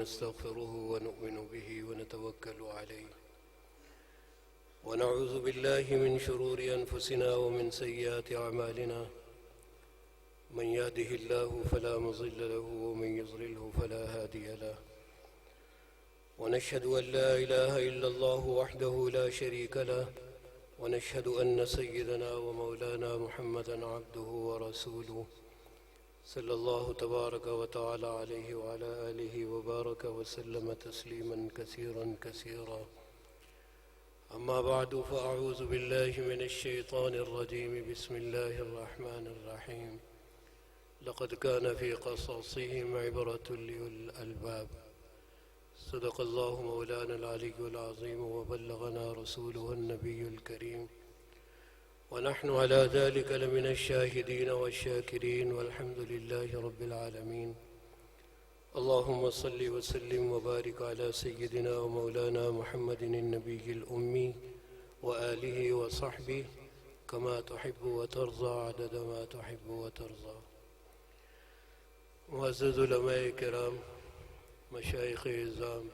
ونستغفره ونؤمن به ونتوكل عليه ونعوذ بالله من شرور أنفسنا ومن سيئات أعمالنا من يهده الله فلا مضل له ومن يضلله فلا هادي له ونشهد أن لا إله إلا الله وحده لا شريك له ونشهد أن سيدنا ومولانا محمدا عبده ورسوله صلى الله تبارك وتعالى عليه وعلى آله وبارك وسلم تسليما كثيرا كثيرا أما بعد فأعوذ بالله من الشيطان الرجيم بسم الله الرحمن الرحيم لقد كان في قصصهم عبرة لأولي الألباب صدق الله مولانا العلي العظيم وبلغنا رسوله النبي الكريم ونحن على ذلك لمن الشاهدين والشاكرين والحمد لله رب العالمين اللهم صل وسلم وبارك على سيدنا ومولانا محمد النبي الأمي وآله وصحبه كما تحب وترضى عدد ما تحب وترضى. معزز علماء کرام، مشائخ اعظام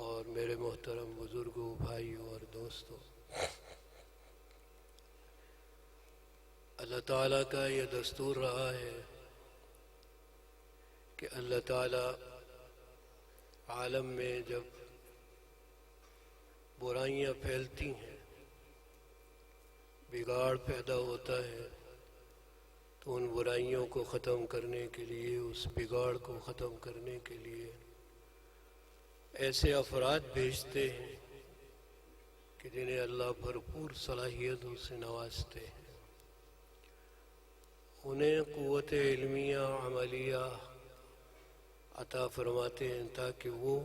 اور میرے محترم بزرگوں، بھائیوں اور دوستوں، اللہ تعالیٰ کا یہ دستور رہا ہے کہ اللہ تعالیٰ عالم میں جب برائیاں پھیلتی ہیں، بگاڑ پیدا ہوتا ہے، تو ان برائیوں کو ختم کرنے کے لیے، اس بگاڑ کو ختم کرنے کے لیے ایسے افراد بھیجتے ہیں کہ جنہیں اللہ بھرپور صلاحیتوں سے نوازتے ہیں، انہیں قوت علمیہ عملیہ عطا فرماتے ہیں تاکہ وہ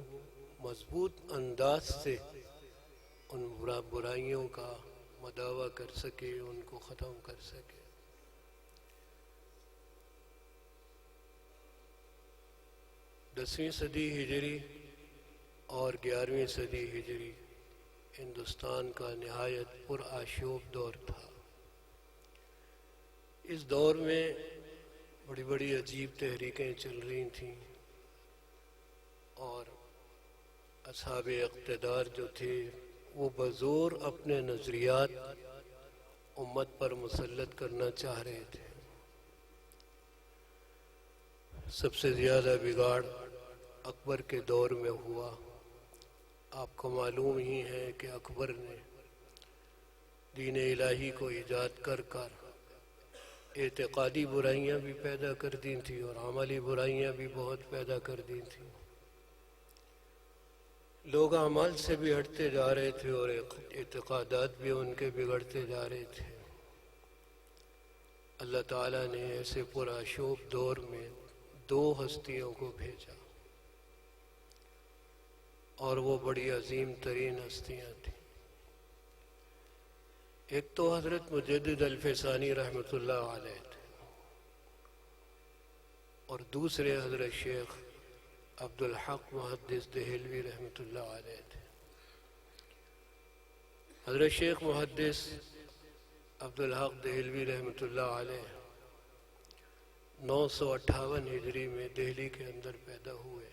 مضبوط انداز سے ان برائیوں کا مداوع کر سکے، ان کو ختم کر سکے۔ 10ویں صدی ہجری اور 11ویں صدی ہجری ہندوستان کا نہایت پرآشوب دور تھا۔ اس دور میں بڑی بڑی عجیب تحریکیں چل رہی تھیں اور اصحاب اقتدار جو تھے وہ بزور اپنے نظریات امت پر مسلط کرنا چاہ رہے تھے۔ سب سے زیادہ بگاڑ اکبر کے دور میں ہوا۔ آپ کو معلوم ہی ہے کہ اکبر نے دین الہی کو ایجاد کر کر اعتقادی برائیاں بھی پیدا کر دی تھیں اور عملی برائیاں بھی بہت پیدا کر دی تھیں۔ لوگ اعمال سے بھی ہٹتے جا رہے تھے اور اعتقادات بھی ان کے بگڑتے جا رہے تھے۔ اللہ تعالیٰ نے ایسے پرآشوب دور میں 2 ہستیوں کو بھیجا اور وہ بڑی عظیم ترین ہستیاں تھیں۔ ایک تو حضرت مجدد الفسانی رحمۃ اللہ علیہ تھے اور دوسرے حضرت شیخ عبدالحق محدث دہلوی رحمۃ اللہ علیہ تھے۔ حضرت شیخ محدث عبدالحق دہلوی رحمۃ اللہ علیہ 958 ہجری میں دہلی کے اندر پیدا ہوئے۔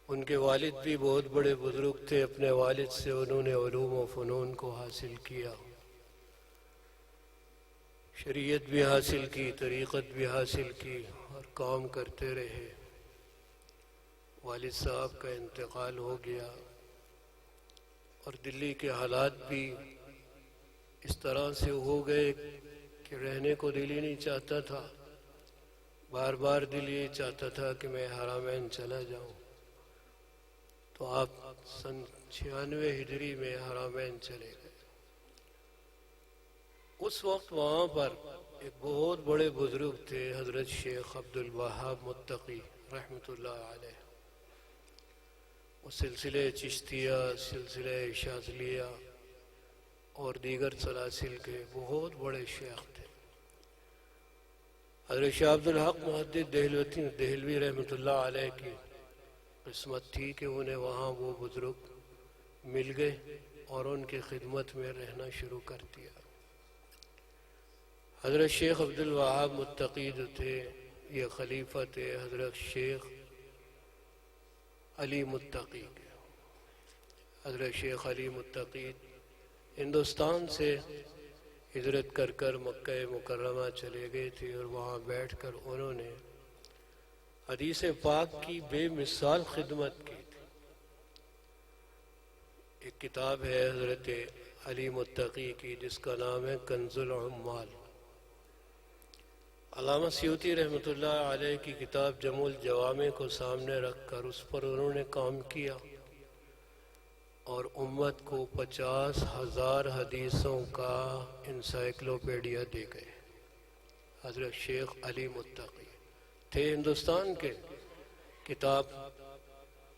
ان کے والد بھی بہت بڑے بزرگ تھے۔ اپنے والد سے انہوں نے علوم و فنون کو حاصل کیا، شریعت بھی حاصل کی، طریقت بھی حاصل کی اور کام کرتے رہے۔ والد صاحب کا انتقال ہو گیا اور دلی کے حالات بھی اس طرح سے ہو گئے کہ رہنے کو دل ہی نہیں چاہتا تھا۔ بار بار دل یہ چاہتا تھا کہ میں حرمین چلا جاؤں۔ تو آپ سن 96 ہجری میں حرمین چلے گئے۔ اس وقت وہاں پر ایک بہت بڑے بزرگ تھے، حضرت شیخ عبدالوہاب متقی رحمۃ اللہ علیہ۔ وہ سلسلہ چشتیہ، سلسلہ شاذلیہ اور دیگر سلاسل کے بہت بڑے شیخ تھے۔ حضرت شیخ عبدالحق محدث دہلوی رحمۃ اللہ علیہ کی قسمت تھی کہ انہیں وہاں وہ بزرگ مل گئے اور ان کی خدمت میں رہنا شروع کر دیا۔ حضرت شیخ عبدالوہاب متقی جو تھے یہ خلیفہ تھے حضرت شیخ علی متقی کے، حضرت شیخ علی متقی ہندوستان سے ہجرت کر کر مکہ مکرمہ چلے گئے تھے، اور وہاں بیٹھ کر انہوں نے حدیث پاک کی بے مثال خدمت کی تھی۔ ایک کتاب ہے حضرت علی متقی کی جس کا نام ہے کنز العمال۔ علامہ سیوطی رحمۃ اللہ علیہ کی کتاب جمع الجوامع کو سامنے رکھ کر اس پر انہوں نے کام کیا، اور امت کو 50,000 حدیثوں کا انسائکلوپیڈیا دے گئے۔ حضرت شیخ علی متقی تھے ہندوستان کے، کتاب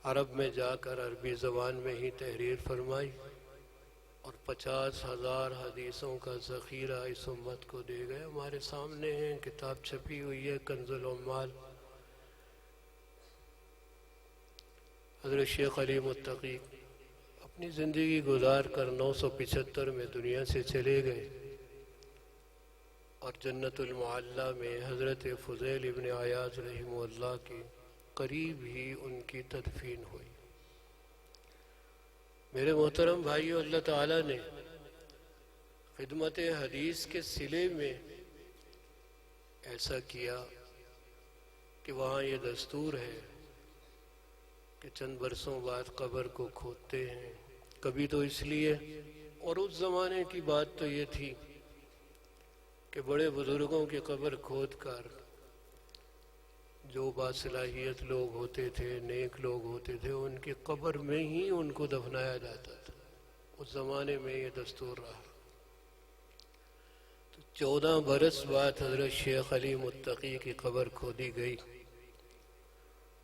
عرب میں جا کر عربی زبان میں ہی تحریر فرمائی، اور 50,000 حدیثوں کا ذخیرہ اس امت کو دے گئے۔ ہمارے سامنے ہیں، کتاب چھپی ہوئی ہے، کنز العمال۔ حضرت شیخ علی متقی اپنی زندگی گزار کر 975 میں دنیا سے چلے گئے، اور جنت المعلیٰ میں حضرت فضیل ابن عیاض رحمہ اللہ کے قریب ہی ان کی تدفین ہوئی۔ میرے محترم بھائیو، اللہ تعالیٰ نے خدمت حدیث کے صلے میں ایسا کیا کہ وہاں یہ دستور ہے کہ چند برسوں بعد قبر کو کھودتے ہیں۔ کبھی تو اس لیے، اور اس زمانے کی بات تو یہ تھی کہ بڑے بزرگوں کی قبر کھود کر جو باصلاحیت لوگ ہوتے تھے، نیک لوگ ہوتے تھے، ان کی قبر میں ہی ان کو دفنایا جاتا تھا۔ اس زمانے میں یہ دستور رہا۔ تو 14 برس بعد حضرت شیخ علی متقی کی قبر کھودی گئی،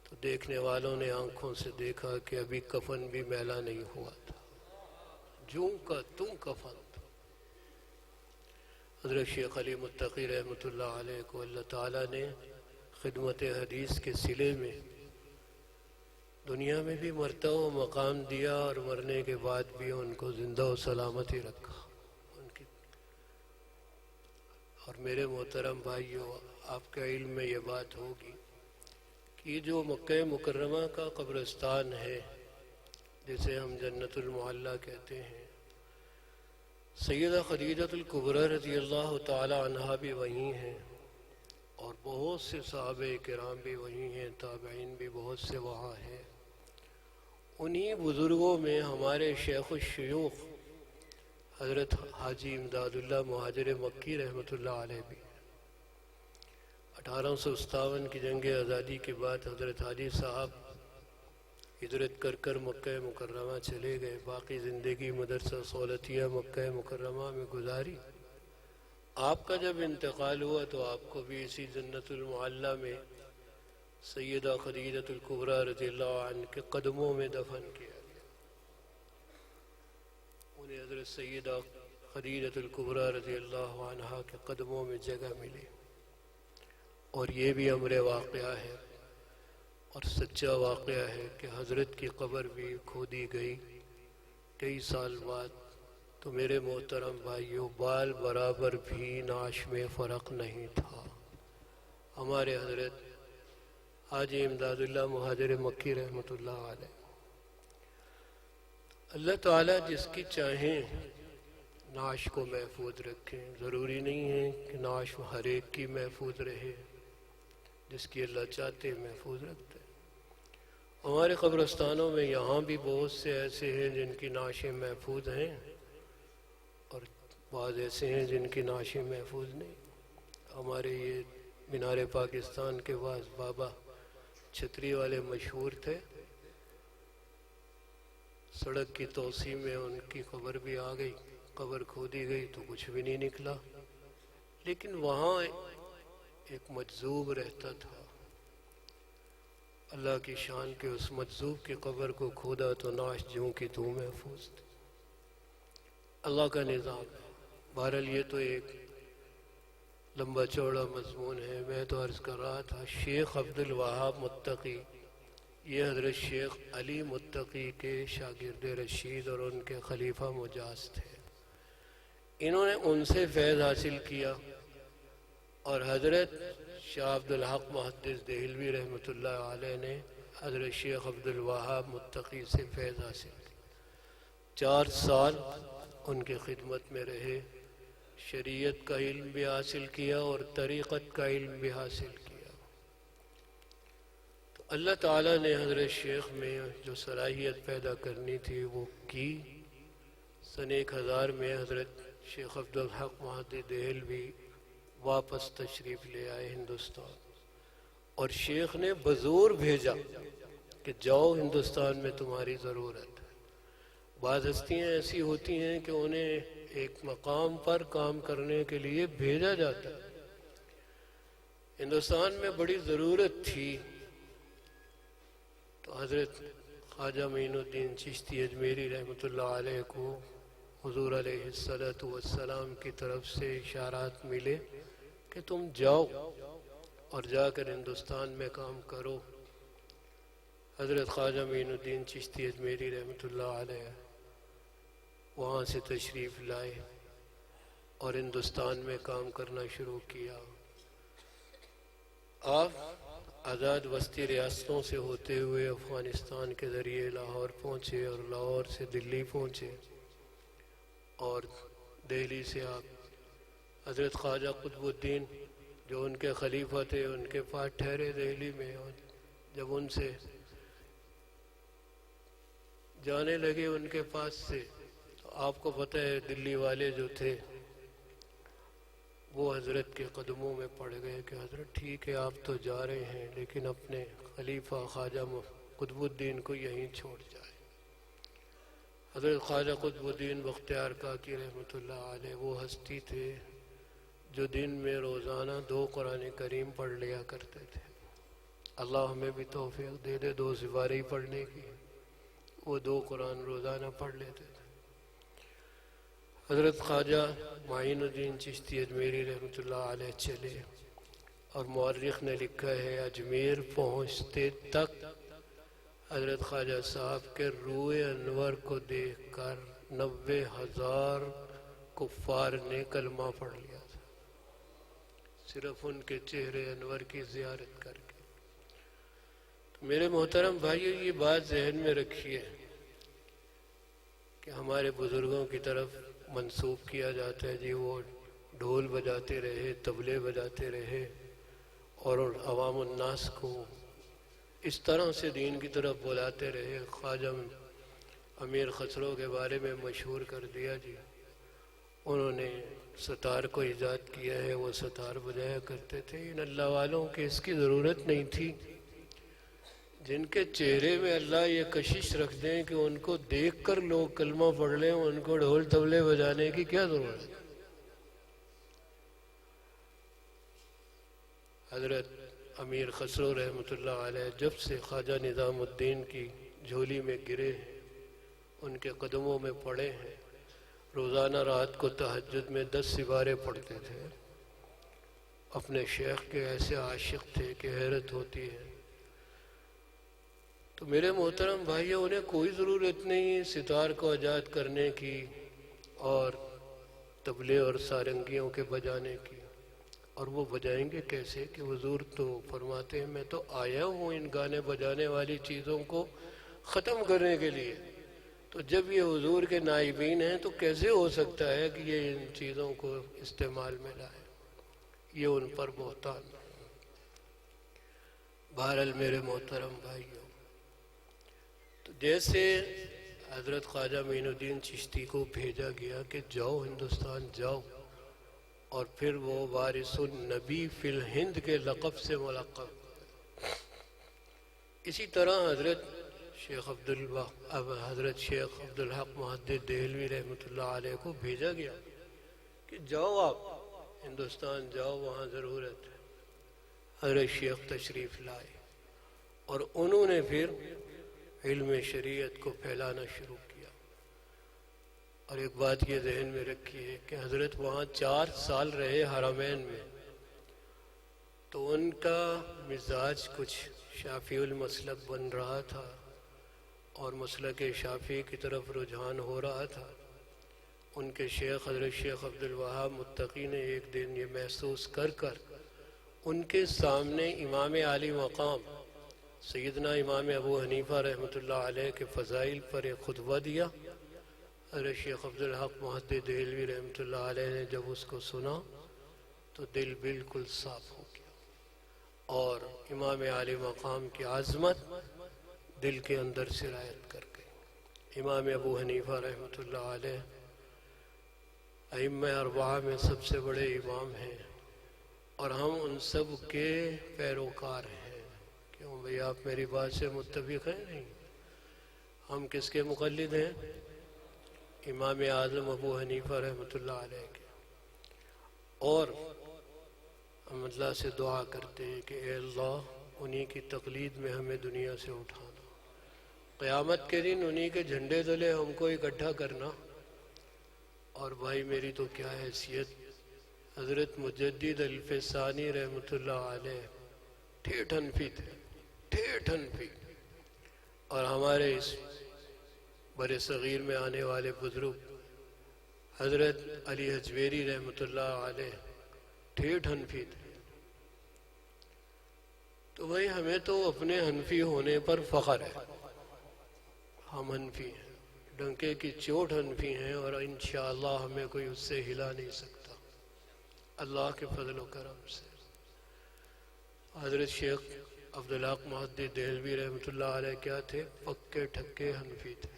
تو دیکھنے والوں نے آنکھوں سے دیکھا کہ ابھی کفن بھی میلا نہیں ہوا تھا، جوں کا توں کفن تھا۔ حضرت شیخ علی متقی رحمۃ اللہ علیہ کو اللہ تعالیٰ نے خدمت حدیث کے صلے میں دنیا میں بھی مرتبہ و مقام دیا، اور مرنے کے بعد بھی ان کو زندہ و سلامت ہی رکھا اور میرے محترم بھائیو، آپ کے علم میں یہ بات ہوگی کہ یہ جو مکہ مکرمہ کا قبرستان ہے، جسے ہم جنت المعلیٰ کہتے ہیں، سیدہ خدیجہ الکبریٰ رضی اللہ تعالی عنہا بھی وہیں ہیں، اور بہت سے صحابہ کرام بھی وہیں ہیں، تابعین بھی بہت سے وہاں ہیں۔ انہی بزرگوں میں ہمارے شیخ الشیوخ حضرت حاجی امداد اللہ مہاجر مکی رحمۃ اللہ علیہ بھی 1857 کی جنگ آزادی کے بعد حضرت حاجی صاحب ہجرت کر کر مکہ مکرمہ چلے گئے، باقی زندگی مدرسہ سہولتیہ مکہ مکرمہ میں گزاری۔ آپ کا جب انتقال ہوا تو آپ کو بھی اسی جنت المعلیٰ میں سیدہ خدیجہ الکبریٰ رضی اللہ عنہ کے قدموں میں دفن کیا گیا۔ انہیں حضرت سیدہ خدیجہ الکبریٰ رضی اللہ عنہ کے قدموں میں جگہ ملی، اور یہ بھی امر واقعہ ہے اور سچا واقعہ ہے کہ حضرت کی قبر بھی کھودی گئی کئی سال بعد۔ تو میرے محترم بھائیو، بال برابر بھی نعش میں فرق نہیں تھا۔ ہمارے حضرت حاجی امداد اللہ مہاجر مکی رحمۃ اللہ علیہ، اللہ تعالیٰ جس کی چاہیں نعش کو محفوظ رکھیں، ضروری نہیں ہے کہ نعش ہر ایک کی محفوظ رہے، جس کی اللہ چاہتے محفوظ رکھتے۔ ہمارے قبرستانوں میں یہاں بھی بہت سے ایسے ہیں جن کی نعشیں محفوظ ہیں، اور بعض ایسے ہیں جن کی نعشیں محفوظ نہیں۔ ہمارے یہ مینار پاکستان کے بعض بابا چھتری والے مشہور تھے، سڑک کی توسیع میں ان کی قبر بھی آ گئی، قبر کھودی گئی تو کچھ بھی نہیں نکلا، لیکن وہاں ایک مجذوب رہتا تھا۔ اللہ کی شان کے اس مجذوب کی قبر کو کھودا تو نعش جوں کی توں محفوظ تھی۔ اللہ کا نظام ہے۔ بہرحال یہ تو ایک لمبا چوڑا مضمون ہے۔ میں تو عرض کر رہا تھا، شیخ عبد الوہاب متقی یہ حضرت شیخ علی متقی کے شاگرد رشید اور ان کے خلیفہ مجاز تھے۔ انہوں نے ان سے فیض حاصل کیا، اور حضرت شاہ عبد الحق محدث دہلوی رحمۃ اللہ علیہ نے حضرت شیخ عبد الوہاب متقی سے فیض حاصل کیا۔ 4 سال ان کی خدمت میں رہے، شریعت کا علم بھی حاصل کیا اور طریقت کا علم بھی حاصل کیا۔ تو اللہ تعالیٰ نے حضرت شیخ میں جو صلاحیت پیدا کرنی تھی وہ کی۔ سن 1000 میں حضرت شیخ عبد الحق مہدی دہلوی واپس تشریف لے آئے ہندوستان، اور شیخ نے بزور بھیجا کہ جاؤ ہندوستان میں تمہاری ضرورت ہے۔ بعض ہستیاں ایسی ہوتی ہیں کہ انہیں ایک مقام پر کام کرنے کے لیے بھیجا جاتا ہے۔ ہندوستان میں بڑی ضرورت تھی، تو حضرت خواجہ معین الدین چشتی اجمیری رحمۃ اللہ علیہ کو حضور علیہ السلام کی طرف سے اشارات ملے کہ تم جاؤ اور جا کر ہندوستان میں کام کرو۔ حضرت خواجہ معین الدین چشتی اجمیری رحمۃ اللہ علیہ وہاں سے تشریف لائے اور ہندوستان میں کام کرنا شروع کیا۔ آپ آزاد وسطی ریاستوں سے ہوتے ہوئے افغانستان کے ذریعے لاہور پہنچے، اور لاہور سے دلی پہنچے، اور دہلی سے آپ حضرت خواجہ قطب الدین جو ان کے خلیفہ تھے ان کے پاس ٹھہرے دہلی میں، اور جب ان سے جانے لگے ان کے پاس سے، تو آپ کو پتہ ہے دلی والے جو تھے وہ حضرت کے قدموں میں پڑ گئے کہ حضرت ٹھیک ہے آپ تو جا رہے ہیں، لیکن اپنے خلیفہ خواجہ قطب الدین کو یہیں چھوڑ جائے۔ حضرت خواجہ قطب الدین بختیار کاکی رحمۃ اللہ علیہ وہ ہستی تھے جو دن میں روزانہ 2 قرآن کریم پڑھ لیا کرتے تھے۔ اللہ ہمیں بھی توفیق دے دے 2 سپارے ہی پڑھنے کی، وہ 2 قرآن روزانہ پڑھ لیتے تھے۔ حضرت خواجہ معین الدین چشتی اجمیری رحمۃ اللہ علیہ چلے، اور مورخ نے لکھا ہے اجمیر پہنچتے تک حضرت خواجہ صاحب کے روئے انور کو دیکھ کر 90,000 کفار نے کلمہ پڑھ لیا تھا، صرف ان کے چہرے انور کی زیارت کر کے۔ تو میرے محترم بھائیو، یہ بات ذہن میں رکھیے کہ ہمارے بزرگوں کی طرف منسوب کیا جاتا ہے جی وہ ڈھول بجاتے رہے، طبلے بجاتے رہے، اور عوام الناس کو اس طرح سے دین کی طرف بلاتے رہے۔ خواجہ امیر خسرو کے بارے میں مشہور کر دیا جی، انہوں نے ستار کو ایجاد کیا ہے، وہ ستار بجایا کرتے تھے۔ ان اللہ والوں کے اس کی ضرورت نہیں تھی، جن کے چہرے میں اللہ یہ کشش رکھ دیں کہ ان کو دیکھ کر لوگ کلمہ پڑھ لیں، ان کو ڈھول طبلے بجانے کی کیا ضرورت ہے؟ حضرت امیر خسرو رحمۃ اللہ علیہ جب سے خواجہ نظام الدین کی جھولی میں گرے ہیں، ان کے قدموں میں پڑے ہیں، روزانہ رات کو تہجد میں 10 سپارے پڑھتے تھے۔ اپنے شیخ کے ایسے عاشق تھے کہ حیرت ہوتی ہے۔ تو میرے محترم بھائیو، انہیں کوئی ضرورت نہیں ستار کو ایجاد کرنے کی اور طبلے اور سارنگیوں کے بجانے کی۔ اور وہ بجائیں گے کیسے کہ حضور تو فرماتے ہیں میں تو آیا ہوں ان گانے بجانے والی چیزوں کو ختم کرنے کے لیے۔ تو جب یہ حضور کے نائبین ہیں تو کیسے ہو سکتا ہے کہ یہ ان چیزوں کو استعمال میں لائے؟ یہ ان پر بہتان ہے۔ بہرحال میرے محترم بھائیوں، تو جیسے حضرت خواجہ معین الدین چشتی کو بھیجا گیا کہ جاؤ ہندوستان جاؤ، اور پھر وہ وارث النبی فی الہند کے لقب سے ملقب۔ اسی طرح حضرت شیخ عبد الحق مہدی دہلوی رحمۃ اللہ علیہ کو بھیجا گیا کہ جاؤ آپ ہندوستان جاؤ، وہاں ضرورت ہے۔ حضرت شیخ تشریف لائے، اور انہوں نے پھر علم شریعت کو پھیلانا شروع کیا۔ اور ایک بات یہ ذہن میں رکھیے کہ حضرت وہاں 4 سال رہے حرمین میں، تو ان کا مزاج کچھ شافعی المسلک بن رہا تھا، اور مسلک شافعی کی طرف رجحان ہو رہا تھا۔ ان کے شیخ حضرت شیخ عبد الوہاب متقی نے ایک دن یہ محسوس کر ان کے سامنے امام عالی مقام سیدنا امام ابو حنیفہ رحمۃ اللہ علیہ کے فضائل پر ایک خطبہ دیا۔ حضرت شیخ عبدالحق محدث دہلوی رحمۃ اللہ علیہ نے جب اس کو سنا تو دل بالکل صاف ہو گیا، اور امام عالی مقام کی عظمت دل کے اندر سرایت کر گئی۔ امام ابو حنیفہ رحمۃ اللہ علیہ ائمہ اربعہ میں سب سے بڑے امام ہیں، اور ہم ان سب کے پیروکار ہیں۔ کیوں بھئی آپ میری بات سے متفق ہیں؟ نہیں، ہم کس کے مقلد ہیں؟ امام اعظم ابو حنیفہ رحمۃ اللہ علیہ کے۔ اور ہم اللہ سے دعا کرتے ہیں کہ اے اللہ انہی کی تقلید میں ہمیں دنیا سے اٹھانا، قیامت کے دن انہی کے جھنڈے تلے ہم کو اکٹھا کرنا۔ اور بھائی میری تو کیا حیثیت، حضرت مجدد الفسانی رحمۃ اللہ علیہ ٹھیٹھ حنفی تھے، ٹھیٹھ حنفی، اور ہمارے اس بر صغیر میں آنے والے بزرگ حضرت علی حجویری رحمۃ اللہ علیہ ٹھیٹھ حنفی تھے۔ تو بھائی ہمیں تو اپنے حنفی ہونے پر فخر ہے، ہم حنفی ہیں، ڈنکے کی چوٹ حنفی ہیں، اور انشاءاللہ ہمیں کوئی اس سے ہلا نہیں سکتا اللہ کے فضل و کرم سے۔ حضرت شیخ عبدالحق محدث دہلوی رحمۃ اللہ علیہ کیا تھے؟ پکے ٹھکے حنفی تھے۔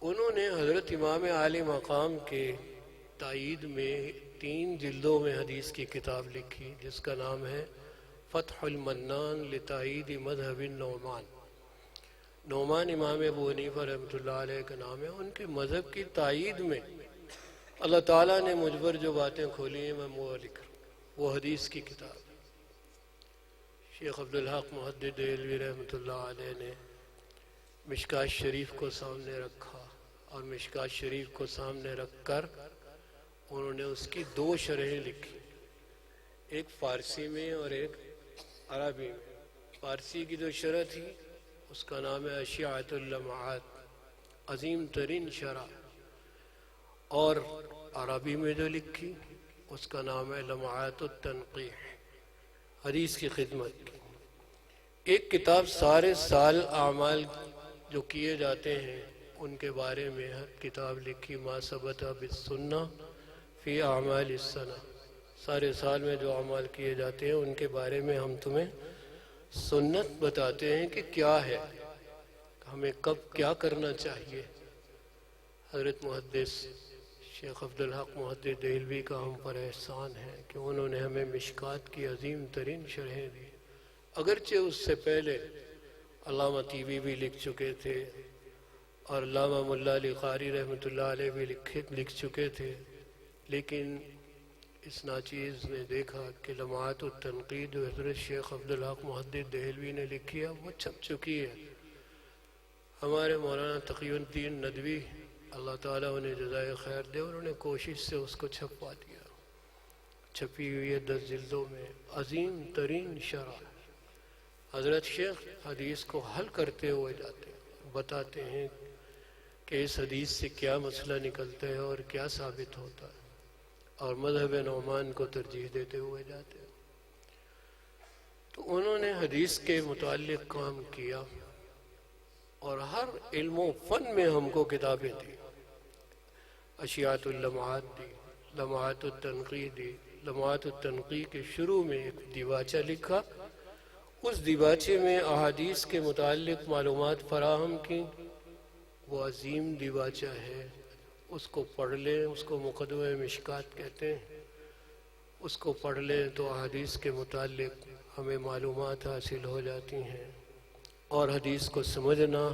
انہوں نے حضرت امام عالی مقام کے تائید میں 3 جلدوں میں حدیث کی کتاب لکھی جس کا نام ہے فتح المنان لتائید مذہب النعمان۔ نعمان امام ابو حنیفہ رحمۃ اللہ علیہ کا نام ہے۔ ان کے مذہب کی تائید میں اللہ تعالیٰ نے مجھ پر جو باتیں کھولی ہیں میں وہ لکھ رہا ہوں، وہ حدیث کی کتاب ہے۔ شیخ عبدالحق محدث دہلوی رحمۃ اللہ علیہ نے مشکات شریف کو سامنے رکھا، اور مشکات شریف کو سامنے رکھ کر انہوں نے اس کی 2 شرحیں لکھی، ایک فارسی میں اور ایک عربی میں۔ فارسی کی جو شرح تھی اس کا نام ہے اشیاۃ اللمعات، عظیم ترین شرح، اور عربی میں جو لکھی اس کا نام ہے لمعات التنقیح، حدیث کی خدمت کی۔ ایک کتاب سارے سال اعمال جو کیے جاتے ہیں ان کے بارے میں کتاب لکھی، ما ثبت بالسنہ فی اعمال السنہ، سارے سال میں جو اعمال کیے جاتے ہیں ان کے بارے میں ہم تمہیں سنت بتاتے ہیں کہ کیا ہے، ہمیں کب کیا کرنا چاہیے۔ حضرت محدث شیخ عبدالحق محدث دہلوی کا ہم پر احسان ہے کہ انہوں نے ہمیں مشکات کی عظیم ترین شرحیں دی، اگرچہ اس سے پہلے علامہ طیبی بھی لکھ چکے تھے، اور علامہ ملا علی قاری رحمۃ اللہ علیہ بھی لکھ چکے تھے، لیکن اس ناچیز نے دیکھا کہ لمعات التنقید جو حضرت شیخ عبدالحق محدث دہلوی نے لکھی ہے وہ چھپ چکی ہے۔ ہمارے مولانا تقی الدین ندوی اللہ تعالیٰ انہیں جزائے خیر دے، انہوں نے کوشش سے اس کو چھپوا دیا، چھپی ہوئی ہے 10 جلدوں میں، عظیم ترین شرح۔ حضرت شیخ حدیث کو حل کرتے ہوئے جاتے ہیں، بتاتے ہیں کہ اس حدیث سے کیا مسئلہ نکلتا ہے اور کیا ثابت ہوتا ہے، اور مذہب نعمان کو ترجیح دیتے ہوئے جاتے ہیں۔ تو انہوں نے حدیث کے متعلق کام کیا، اور ہر علم و فن میں ہم کو کتابیں دی، اشیاۃ اللمعات دی، لمعات التنقیح دی۔ لمعات التنقیح کے شروع میں ایک دیباچہ لکھا، اس دیباچے میں احادیث کے متعلق معلومات فراہم کی، وہ عظیم دیباچہ ہے، اس کو پڑھ لیں، اس کو مقدمہ مشکات کہتے ہیں، اس کو پڑھ لیں تو احادیث کے متعلق ہمیں معلومات حاصل ہو جاتی ہیں، اور حدیث کو سمجھنا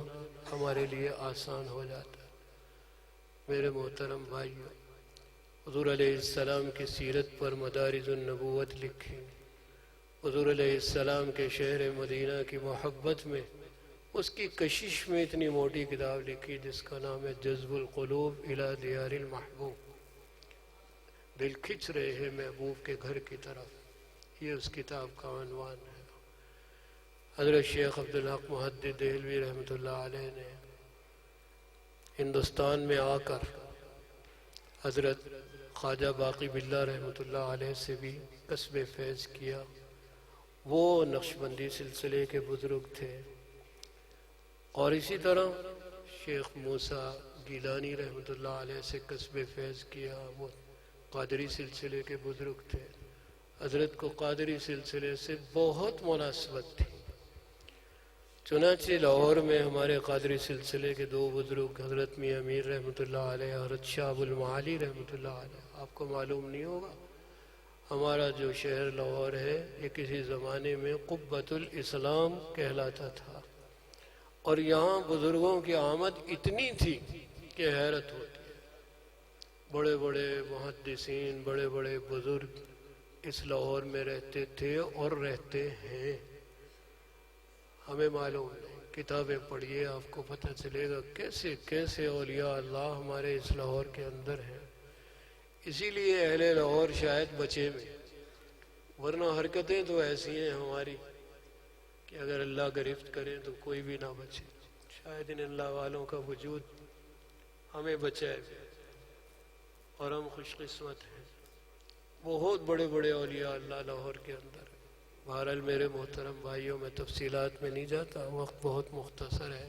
ہمارے لیے آسان ہو جاتا ہے۔ میرے محترم بھائیو، حضور علیہ السلام کی سیرت پر مدارج النبوت لکھی، حضور علیہ السلام کے شہر مدینہ کی محبت میں اس کی کشش میں اتنی موٹی کتاب لکھی جس کا نام ہے جذب القلوب الی دیار المحبوب، دل کھنچ رہے ہیں محبوب کے گھر کی طرف، یہ اس کتاب کا عنوان ہے۔ حضرت شیخ عبدالحق محدث دہلوی رحمۃ اللہ علیہ نے ہندوستان میں آ کر حضرت خواجہ باقی باللہ رحمۃ اللہ علیہ سے بھی کسب فیض کیا، وہ نقشبندی سلسلے کے بزرگ تھے۔ اور اسی طرح شیخ موسیٰ گیلانی رحمۃ اللہ علیہ سے کسب فیض کیا، وہ قادری سلسلے کے بزرگ تھے۔ حضرت کو قادری سلسلے سے بہت مناسبت تھی، چنانچہ لاہور میں ہمارے قادری سلسلے کے دو بزرگ حضرت میاں امیر رحمۃ اللہ علیہ، حضرت شاہ ابو المعالی رحمۃ اللہ علیہ، آپ کو معلوم نہیں ہوگا، ہمارا جو شہر لاہور ہے یہ کسی زمانے میں قبۃ الاسلام کہلاتا تھا، اور یہاں بزرگوں کی آمد اتنی تھی کہ حیرت ہوتی ہے۔ بڑے بڑے محدثین، بڑے بڑے بزرگ اس لاہور میں رہتے تھے اور رہتے ہیں، ہمیں معلوم نہیں، کتابیں پڑھیے آپ کو پتہ چلے گا کیسے کیسے اولیاء اللہ ہمارے اس لاہور کے اندر ہیں۔ اسی لیے اہل لاہور شاید بچے میں، ورنہ حرکتیں تو ایسی ہیں ہماری کہ اگر اللہ گرفت کریں تو کوئی بھی نہ بچے۔ شاید ان اللہ والوں کا وجود ہمیں بچائے، اور ہم خوش قسمت ہیں، بہت بڑے بڑے اولیاء اللہ لاہور کے اندر ہیں۔ بہرحال میرے محترم بھائیوں، میں تفصیلات میں نہیں جاتا، وقت بہت مختصر ہے۔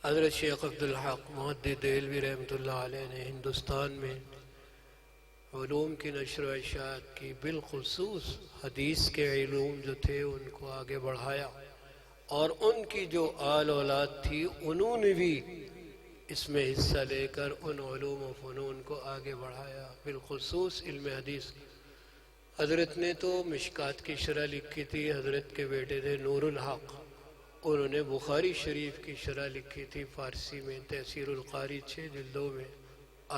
حضرت شیخ عبدالحق محدث دہلوی رحمۃ اللہ علیہ نے ہندوستان میں علوم کی نشر و اشاعت کی، بالخصوص حدیث کے علوم جو تھے ان کو آگے بڑھایا، اور ان کی جو آل اولاد تھی انہوں نے بھی اس میں حصہ لے کر ان علوم و فنون کو آگے بڑھایا، بالخصوص علم حدیث۔ حضرت نے تو مشکات کی شرح لکھی تھی، حضرت کے بیٹے تھے نور الحق، انہوں نے بخاری شریف کی شرح لکھی تھی فارسی میں، تحسیر القاری 6 جلدوں میں،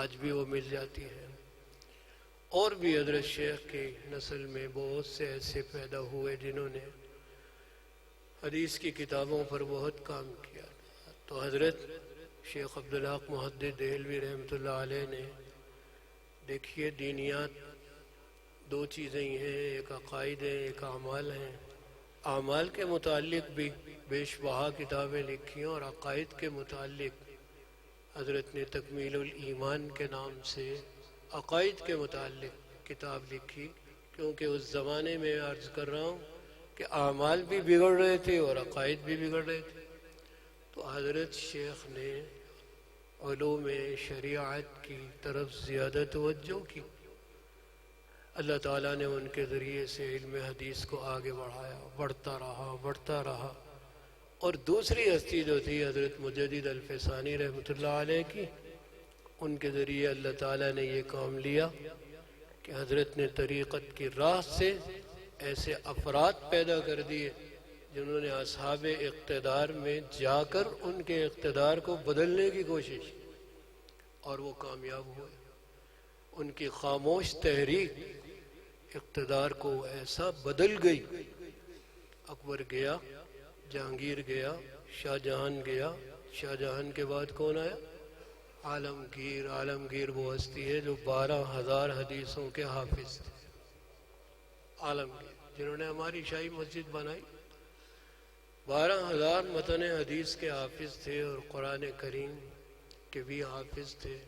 آج بھی وہ مل جاتی ہے۔ اور بھی حضرت شیخ کی نسل میں بہت سے ایسے پیدا ہوئے جنہوں نے حدیث کی کتابوں پر بہت کام کیا۔ تو حضرت شیخ عبدالحق محدث دہلوی رحمۃ اللہ علیہ نے، دیکھیے دینیات دو چیزیں ہی ہیں، ایک عقائد ہیں، ایک اعمال ہیں۔ اعمال کے متعلق بھی بیش بہا کتابیں لکھی ہیں، اور عقائد کے متعلق حضرت نے تکمیل الایمان کے نام سے عقائد کے متعلق کتاب لکھی، کیونکہ اس زمانے میں عرض کر رہا ہوں کہ اعمال بھی بگڑ رہے تھے اور عقائد بھی بگڑ رہے تھے۔ تو حضرت شیخ نے علوم شریعت کی طرف زیادہ توجہ کی، اللہ تعالیٰ نے ان کے ذریعے سے علم حدیث کو آگے بڑھایا، بڑھتا رہا۔ اور دوسری ہستی جو تھی حضرت مجدد الفسانی رحمۃ اللہ علیہ کی، ان کے ذریعے اللہ تعالیٰ نے یہ کام لیا کہ حضرت نے طریقت کی راہ سے ایسے افراد پیدا کر دیے جنہوں نے اصحاب اقتدار میں جا کر ان کے اقتدار کو بدلنے کی کوشش کی، اور وہ کامیاب ہوئے۔ ان کی خاموش تحریک اقتدار کو ایسا بدل گئی، اکبر گیا، جہانگیر گیا، شاہ جہان گیا، شاہ جہان کے بعد کون آیا؟ عالمگیر۔ عالمگیر وہ ہستی ہے جو 12,000 حدیثوں کے حافظ تھے، عالمگیر جنہوں نے ہماری شاہی مسجد بنائی، 12,000 متن حدیث کے حافظ تھے، اور قرآن کریم کے بھی حافظ تھے۔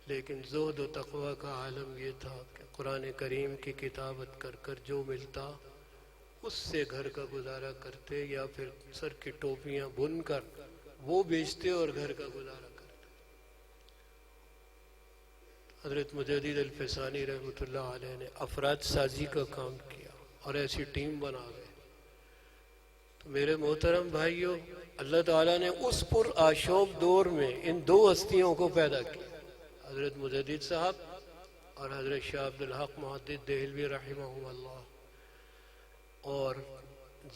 لیکن زہد و تقوی کا عالم یہ تھا کہ قرآن کریم کی کتابت کر کر جو ملتا اس سے گھر کا گزارا کرتے، یا پھر سر کی ٹوپیاں بن کر وہ بیچتے اور گھر کا گزارا کرتے۔ حضرت مجدد الفسانی رحمۃ اللہ علیہ نے افراد سازی کا کام کیا اور ایسی ٹیم بنا گئے۔ تو میرے محترم بھائیوں، اللہ تعالیٰ نے اس پر آشوب دور میں ان دو ہستیوں کو پیدا کیا، حضرت مجدد صاحب اور حضرت شاہ عبدالحق محدث دہلوی رحمہ اللہ۔ اور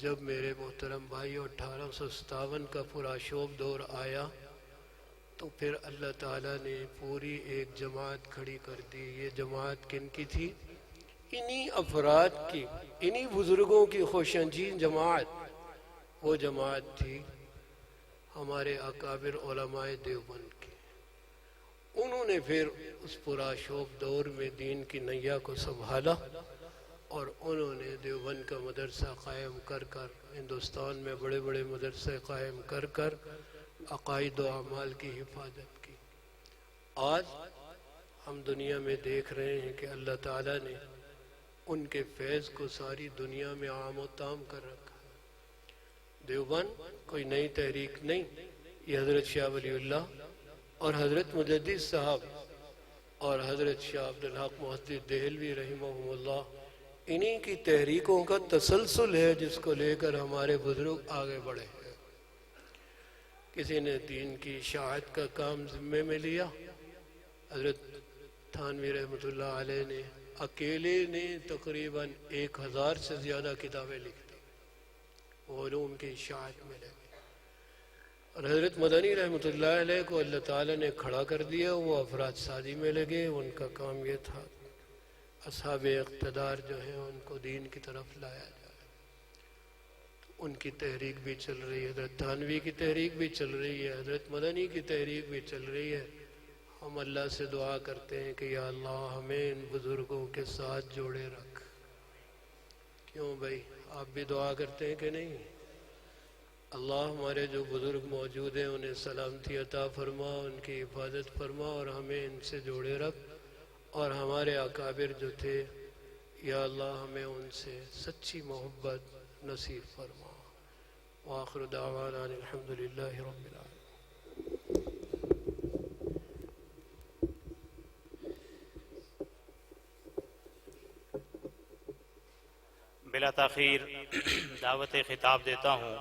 جب میرے محترم بھائیوں 1857 کا پرآشوب دور آیا تو پھر اللہ تعالیٰ نے پوری ایک جماعت کھڑی کر دی۔ یہ جماعت کن کی تھی؟ انہی افراد کی، انہی بزرگوں کی خوشنشین جماعت۔ وہ جماعت تھی ہمارے اکابر علماء دیوبند کی۔ انہوں نے پھر اس پرآشوب دور میں دین کی نیا کو سنبھالا، اور انہوں نے دیوبند کا مدرسہ قائم کر کر، ہندوستان میں بڑے بڑے مدرسے قائم کر کر عقائد و اعمال کی حفاظت کی۔ آج ہم دنیا میں دیکھ رہے ہیں کہ اللہ تعالیٰ نے ان کے فیض کو ساری دنیا میں عام و تام کر رکھا ہے۔ دیوبند کوئی نئی تحریک نہیں، یہ حضرت شاہ ولی اللہ اور حضرت مجدد صاحب اور حضرت شاہ عبدالحق محدث دہلوی رحمہم اللہ، انہی کی تحریکوں کا تسلسل ہے جس کو لے کر ہمارے بزرگ آگے بڑھے ہیں۔ کسی نے دین کی اشاعت کا کام ذمے میں لیا، حضرت تھانوی رحمۃ اللہ علیہ نے اکیلے نے تقریباً 1000 سے زیادہ کتابیں لکھ دی، وہ علوم کی اشاعت میں لگے، اور حضرت مدنی رحمۃ اللہ علیہ کو اللہ تعالیٰ نے کھڑا کر دیا، وہ افراد سازی میں لگے۔ ان کا کام یہ تھا اصحاب اقتدار جو ہیں ان کو دین کی طرف لایا جائے۔ تو ان کی تحریک بھی چل رہی ہے، حضرت تھانوی کی تحریک بھی چل رہی ہے، حضرت مدنی کی تحریک بھی چل رہی ہے۔ ہم اللہ سے دعا کرتے ہیں کہ یا اللہ ہمیں ان بزرگوں کے ساتھ جوڑے رکھ۔ کیوں بھائی، آپ بھی دعا کرتے ہیں کہ نہیں؟ اللہ ہمارے جو بزرگ موجود ہیں انہیں سلامتی عطا فرما، ان کی حفاظت فرما، اور ہمیں ان سے جوڑے رکھ، اور ہمارے اکابر جو تھے یا اللہ ہمیں ان سے سچی محبت نصیب فرما۔ وآخر دعوانا الحمدللہ رب العالمین۔ بلا تاخیر دعوت خطاب دیتا ہوں